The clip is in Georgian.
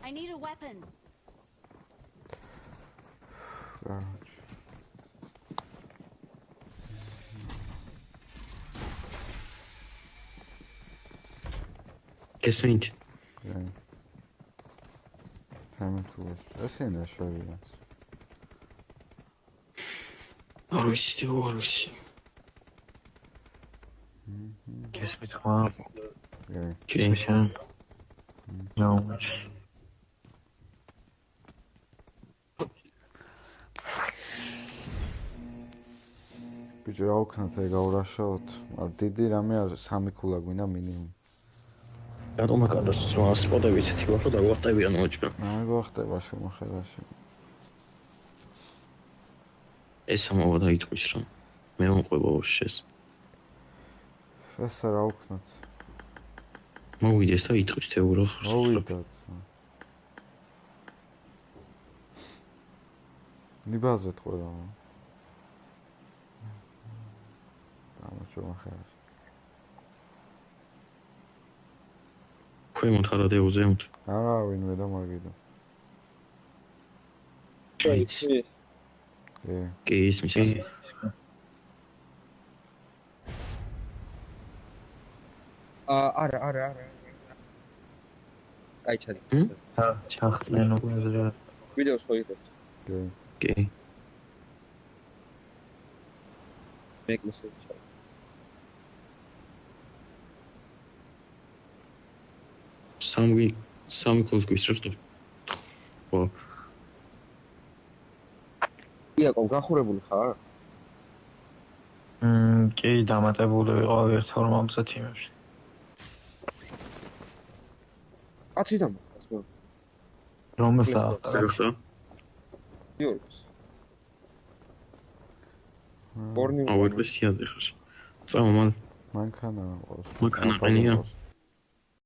I need a weapon. Kesmeyince. Yani. Hemen tuvalet. Sen de şöyle yaz. Орси. Kesmeyince tamam. Yani. Kesmeyince. Yağmur. Bicho რა ვქნათ ეგ აურაშოთ. მაგრამ დიდი რამე არ 3 ქულა გვინდა მინიმუმ. რატომ აკადოს რომ ასპოდები ისეთი ვარ რომ დაგვახტებიან ოჭკა. აი გვახტება შემოხელაში. ეს ამოვა დაიტყვის რომ მე მომყვება უშეს. ესა რა ვქნათ. მოვიდეს და იტყვის თეურო. მოვიდაც. ნიბაზეთ ყველა. შემოხელაში. ქვემოთ არა დეუზემოთ. არა ვინმე და მაგიდა. კი. კი ისმის. არა. აი ჩადი. ჩახტლენ უკვე. ვიდეოს ხო იღებთ? კი. მეკმესე. სამი ქულს გვისრევს თუ. ხო. იაკობ გახურებული ხარ? კი, დამატებული ვიყავ 1.40 თიმებში. აცი დამატებას. რომელსაც? საერთო? იორს. ბორნი. აუ ეკლესიაზე ხარ. წამო მან. მანქანა ყავს. მანქანა ყენია.